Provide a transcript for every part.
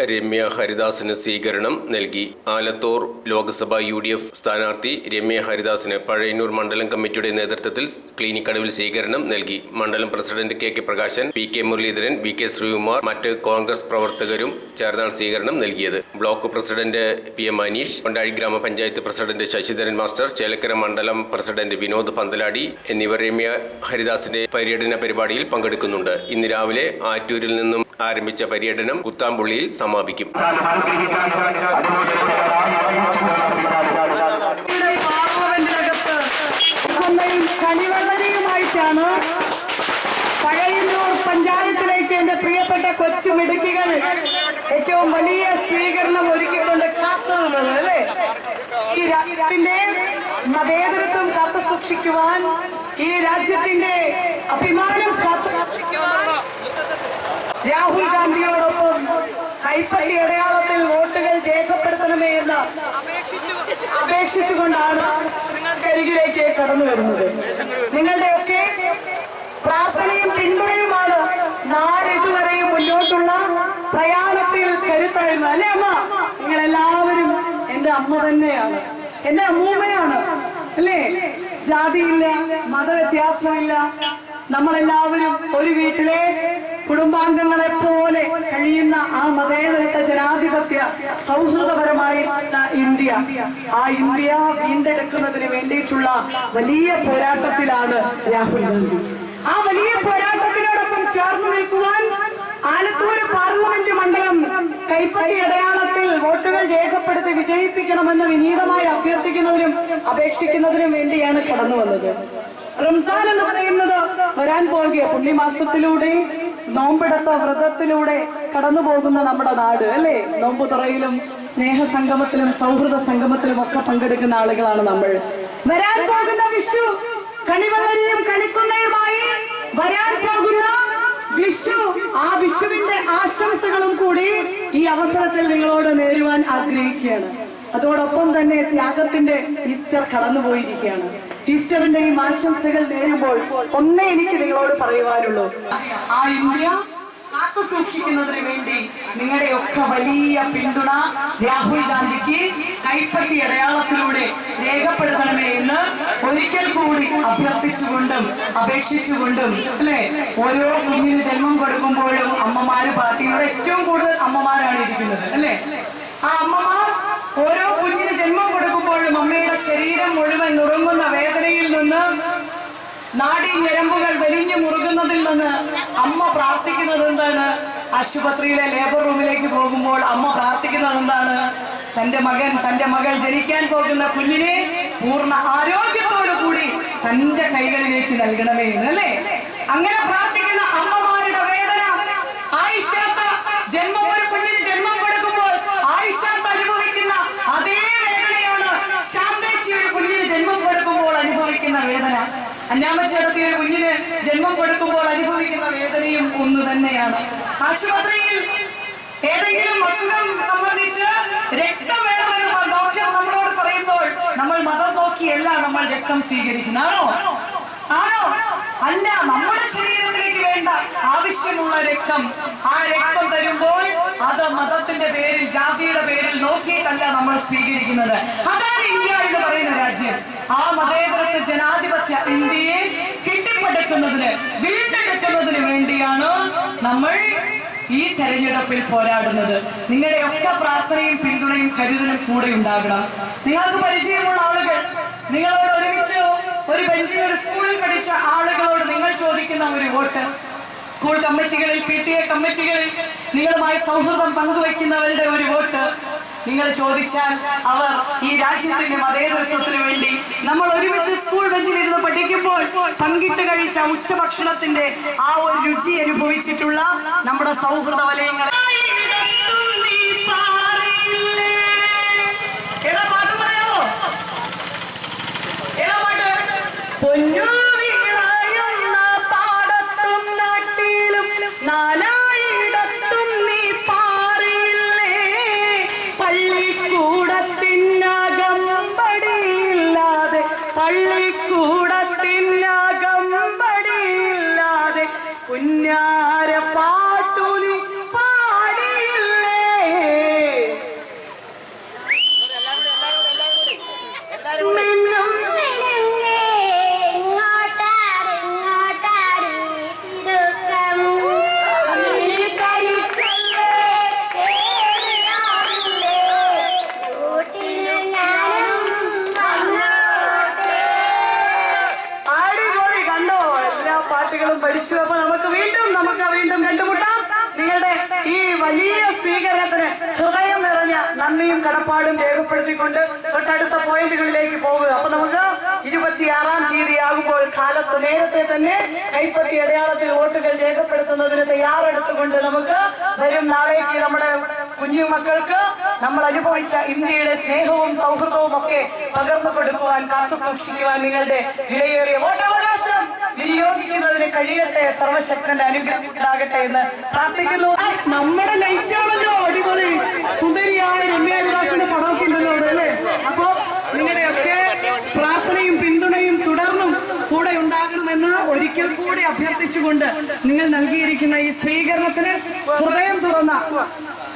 രമ്യ ഹരിദാസിന് സ്വീകരണം നൽകി. ആലത്തൂർ ലോക്സഭ UDF സ്ഥാനാർത്ഥി രമ്യ ഹരിദാസിന് പഴയന്നൂർ മണ്ഡലം കമ്മിറ്റിയുടെ നേതൃത്വത്തിൽ ക്ലിനിക്കടവിൽ സ്വീകരണം നൽകി. മണ്ഡലം president KK Prakashan, PK Muraleedharan, BK Sreekumar, മറ്റ് കോൺഗ്രസ് പ്രവർത്തകരും ചേർന്നാണ് സ്വീകരണം നൽകിയത്. Block president PM Aneesh, Kondazhi ഗ്രാമപഞ്ചായത്ത് പ്രസിഡന്റ് ശശിധരൻ മാസ്റ്റർ, ചേലക്കര മണ്ഡലം പ്രസിഡന്റ് വിനോദ് പന്തലാടി എന്നിവർ രമ്യ ഹരിദാസിന്റെ പര്യടന പരിപാടിയിൽ പങ്കെടുക്കുന്നുണ്ട്. ഇന്ന് രാവിലെ ആറ്റൂരിൽ നിന്നും ആരംഭിച്ച പര്യടനം കുത്താമ്പുള്ളിയിൽ സമാപിക്കും. കണിവെള്ളരിയുമായിട്ടാണ് പഴയന്നൂർ പഞ്ചായത്തിലേക്ക് എന്റെ പ്രിയപ്പെട്ട കൊച്ചു മിടുക്കികൾ ഏറ്റവും വലിയ സ്വീകരണം ഒരുക്കിക്കൊണ്ട് കാത്തുനിന്നത് അല്ലേ? ഈ രാജ്യത്തിന്റെ മതേതരത്വം കാത്തു സൂക്ഷിക്കുവാൻ, ഈ രാജ്യത്തിന്റെ അഭിമാനം കാത്തു സൂക്ഷിക്കുവാൻ രാഹുൽ ഗാന്ധിയോടൊപ്പം കൈപ്പറ്റി അടയാളത്തിൽ വോട്ടുകൾ രേഖപ്പെടുത്തണമേ എന്ന് അപേക്ഷിച്ചുകൊണ്ടാണ് നിങ്ങൾക്കരികിലേക്ക് കടന്നു വരുന്നത്. നിങ്ങളുടെയൊക്കെ പ്രാർത്ഥനയും പിന്തുണയുമാണ് നാളിതുവരെയും മുന്നോട്ടുള്ള പ്രയാണത്തിൽ കരുത്തായിരുന്നത് അല്ലേ അമ്മ? നിങ്ങളെല്ലാവരും എന്റെ അമ്മ തന്നെയാണ്, എന്റെ അമ്മൂമ്മയാണ് അല്ലേ? ജാതിയില്ല, മതവ്യത്യാസമില്ല. നമ്മളെല്ലാവരും ഒരു വീട്ടിലെ കുടുംബാംഗങ്ങളെ പോലെ കഴിയുന്ന ആ മതേതര ജനാധിപത്യ സൗഹൃദപരമായ ഇന്ത്യ, ആ ഇന്ത്യ വീണ്ടെടുക്കുന്നതിന് വേണ്ടിയിട്ടുള്ള വലിയ പോരാട്ടത്തിലാണ് രാഹുൽ ഗാന്ധി. ആ വലിയ പോരാട്ടത്തിനോടൊപ്പം ചേർന്ന് നിൽക്കുവാൻ ആലത്തൂർ പാർലമെന്റ് മണ്ഡലം കൈപ്പറ്റി അടയാളത്തിൽ വോട്ടുകൾ രേഖപ്പെടുത്തി വിജയിപ്പിക്കണമെന്ന് വിനീതമായി അഭ്യർത്ഥിക്കുന്നതിനും അപേക്ഷിക്കുന്നതിനും വേണ്ടിയാണ് കടന്നു വന്നത്. റംസാൻ എന്ന് പറയുന്നത് വരാൻ പോകുക പുണ്യമാസത്തിലൂടെ, നോമ്പെടുത്ത വ്രതത്തിലൂടെ കടന്നു പോകുന്ന നമ്മുടെ നാട് അല്ലേ? നോമ്പുതുറയിലും സ്നേഹസംഗമത്തിലും സൗഹൃദ സംഗമത്തിലും ഒക്കെ പങ്കെടുക്കുന്ന ആളുകളാണ് നമ്മൾ. വരാൻ പോകുന്ന വിഷു കണിവെള്ളരിയും കണിക്കുന്നയുമായി വരാൻ പോകുന്ന വിഷു, ആ വിഷുവിന്റെ ആശംസകളും കൂടി ഈ അവസരത്തിൽ നിങ്ങളോട് നേരുവാൻ ആഗ്രഹിക്കുകയാണ്. അതോടൊപ്പം തന്നെ ത്യാഗത്തിന്റെ ഈസ്റ്റർ കടന്നുപോയിരിക്കുകയാണ്. ഈസ്റ്ററിന്റെയും ആശംസകൾ നേരുമ്പോൾ ഒന്നേ എനിക്ക് നിങ്ങളോട് പറയുവാനുള്ളൂ, ആ ഇന്ത്യ കാത്തു സൂക്ഷിക്കുന്നതിന് വേണ്ടി നിങ്ങളുടെയൊക്കെ വലിയ പിന്തുണ രാഹുൽ ഗാന്ധിക്ക് കൈപ്പറ്റി അടയാളത്തിലൂടെ രേഖപ്പെടുത്തണമേ എന്ന് ഒരിക്കൽ കൂടി അഭ്യർത്ഥിച്ചുകൊണ്ടും അപേക്ഷിച്ചുകൊണ്ടും അല്ലെ, ഓരോ കുഞ്ഞിന് ജന്മം കൊടുക്കുമ്പോഴും അമ്മമാര് പാർട്ടിയുടെ ഏറ്റവും കൂടുതൽ അമ്മമാരാണ് ഇരിക്കുന്നത് അല്ലെ? ആ അമ്മമാർ ഓരോ കുഞ്ഞിന് ജന്മം കൊടുക്കുമ്പോഴും അമ്മയുടെ ശരീരം മുഴുവൻ നുറുങ്ങുന്ന വേദനയിൽ നിന്ന്, നാഡീ ഞരമ്പുകൾ വലിഞ്ഞു മുറുകുന്നതിൽ നിന്ന് അമ്മ പ്രാർത്ഥിക്കുന്നത് എന്താണ്? ആശുപത്രിയിലെ ലേബർ റൂമിലേക്ക് പോകുമ്പോൾ അമ്മ പ്രാർത്ഥിക്കുന്നത് എന്താണ്? തന്റെ മകൻ, തന്റെ മകൾ ജനിക്കാൻ പോകുന്ന കുഞ്ഞിനെ പൂർണ്ണ ആരോഗ്യത്തോടു കൂടി തന്റെ കൈകളിലേക്ക് നൽകണമേ എന്നല്ലേ? അങ്ങനെ പ്രാർത്ഥിക്കുന്ന അമ്മമാരുടെ വേദന, ആയിഷാത്ത് ജന്മം, ഒരു കുഞ്ഞിന് ജന്മം കൊടുക്കുമ്പോൾ ആയിഷാത്ത് അനുഭവിക്കുന്ന അതേ വേദനയാണ് ശാന്തേച്ചി ഒരു കുഞ്ഞിന് ജന്മം കൊടുക്കുമ്പോൾ അനുഭവിക്കുന്ന വേദന. അന്നാമച്ചേടത്തി ഒരു കുഞ്ഞിന് ജന്മം കൊടുക്കുമ്പോൾ അനുഭവിക്കുന്ന വേദനയും ഒന്ന് തന്നെയാണ്. ആശുപത്രിയിൽ ഏതെങ്കിലും അസുഖം സംബന്ധിച്ച് രക്തം വേണമെന്ന് ഡോക്ടർ നമ്മളോട് പറയുമ്പോൾ നമ്മൾ മതം നോക്കിയല്ല നമ്മൾ രക്തം സ്വീകരിക്കുന്നതാണോ? ആണോ? അല്ല, നമ്മുടെ ശരീരത്തിലേക്ക് വേണ്ട ആവശ്യമുള്ള രക്തം, ആ രക്തം തരുമ്പോൾ അത് മതത്തിന്റെ പേരിൽ, ജാതിയുടെ പേരിൽ നോക്കിയിട്ടല്ല നമ്മൾ സ്വീകരിക്കുന്നത്. അതാണ് ഇന്ത്യ എന്ന് പറയുന്ന രാജ്യം. ആ മതേതര ജനാധിപത്യ ഇന്ത്യയെ കെട്ടിപ്പടുക്കുന്നതിന്, വീണ്ടെടുക്കുന്നതിന് വേണ്ടിയാണ് നമ്മൾ ഈ തെരഞ്ഞെടുപ്പിൽ പോരാടുന്നത്. നിങ്ങളുടെ ഒക്കെ പ്രാർത്ഥനയും പിന്തുണയും കരുതലും കൂടെ ഉണ്ടാകണം. നിങ്ങൾക്ക് പരിചയമുള്ള ആളുകൾ, നിങ്ങളോട് ഒരുമിച്ച് ഒരു ബെഞ്ചിൽ ഒരു സ്കൂളിൽ പഠിച്ച ആളുകളോട് നിങ്ങൾ ചോദിക്കുന്ന ഒരു വോട്ട്, സ്കൂൾ കമ്മിറ്റികളിൽ, PTA കമ്മിറ്റികളിൽ നിങ്ങളുമായി സൗഹൃദം പങ്കുവയ്ക്കുന്നവരുടെ ഒരു വോട്ട് നിങ്ങൾ ചോദിച്ചാൽ അവർ ഈ രാജ്യത്തിന്റെ മതേതരത്വത്തിന് വേണ്ടി നമ്മൾ ഒരുമിച്ച് സ്കൂൾ ബെഞ്ചിലിരുന്ന് പഠിക്കുമ്പോൾ പങ്കിട്ട് കഴിച്ച ഉച്ചഭക്ഷണത്തിന്റെ ആ ഒരു രുചി അനുഭവിച്ചിട്ടുള്ള നമ്മുടെ സൗഹൃദ വലയങ്ങളെ പുന്നാര പാട്ടുനി പാ സ്വീകരണത്തിന് ഹൃദയം നിറഞ്ഞ നന്ദിയും കടപ്പാടും രേഖപ്പെടുത്തിക്കൊണ്ട് തൊട്ടടുത്ത പോയിന്റുകളിലേക്ക് പോകുക. അപ്പൊ നമുക്ക് 26-ാം തീയതി ആകുമ്പോൾ കാലത്ത് നേരത്തെ തന്നെ കൈപ്പത്തി അടയാളത്തിൽ വോട്ടുകൾ രേഖപ്പെടുത്തുന്നതിന് തയ്യാറെടുത്തുകൊണ്ട് നമുക്ക് വരും നാളേക്ക് നമ്മുടെ കുഞ്ഞുമക്കൾക്ക് നമ്മൾ അനുഭവിച്ച ഇന്ത്യയുടെ സ്നേഹവും സൗഹൃദവും ഒക്കെ പകർന്നു കൊടുക്കുവാൻ, കാത്തു സൂക്ഷിക്കുവാൻ നിങ്ങളുടെ വിലയേറിയ വോട്ടവകാശം വിനിയോഗിക്കുന്നതിന് കഴിയട്ടെ. സർവശക്തന്റെ അനുഗ്രഹം ഉണ്ടാകട്ടെ എന്ന് പ്രാർത്ഥിക്കുന്നു. നമ്മുടെ ലൈറ്റാണല്ലോ അടിപൊളി, സുന്ദരിയായ രമ്യ ഹരിദാസിന്റെ പടമൊക്കെ ഉണ്ടല്ലോ അവിടെ അല്ലേ? അപ്പോ നിങ്ങളുടെയൊക്കെ പ്രാർത്ഥനയും പിന്തുണയും തുടർന്നും കൂടെ ഉണ്ടാകണമെന്ന് ഒരിക്കൽ കൂടി അഭ്യർത്ഥിച്ചുകൊണ്ട് നിങ്ങൾ നൽകിയിരിക്കുന്ന ഈ സ്വീകരണത്തിന് ഹൃദയം തുറന്ന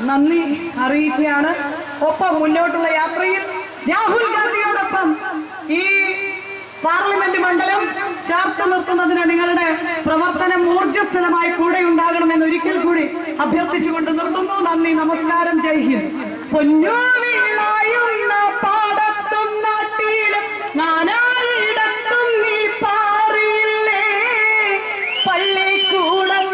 നന്ദി അറിയിക്കുകയാണ്. ഒപ്പം മുന്നോട്ടുള്ള യാത്രയിൽ രാഹുൽ ഗാന്ധിയോടൊപ്പം ഈ പാർലമെന്റ് മണ്ഡലം ചേർത്ത് നിർത്തുന്നതിന് നിങ്ങളുടെ പ്രവർത്തനം ഊർജ്ജസ്വലമായി കൂടെ ഉണ്ടാകണമെന്ന് ഒരിക്കൽ കൂടി അഭ്യർത്ഥിച്ചുകൊണ്ട് നിർത്തുന്നു. നന്ദി, നമസ്കാരം, ജയ് ഹിന്ദ്. പൊന്നു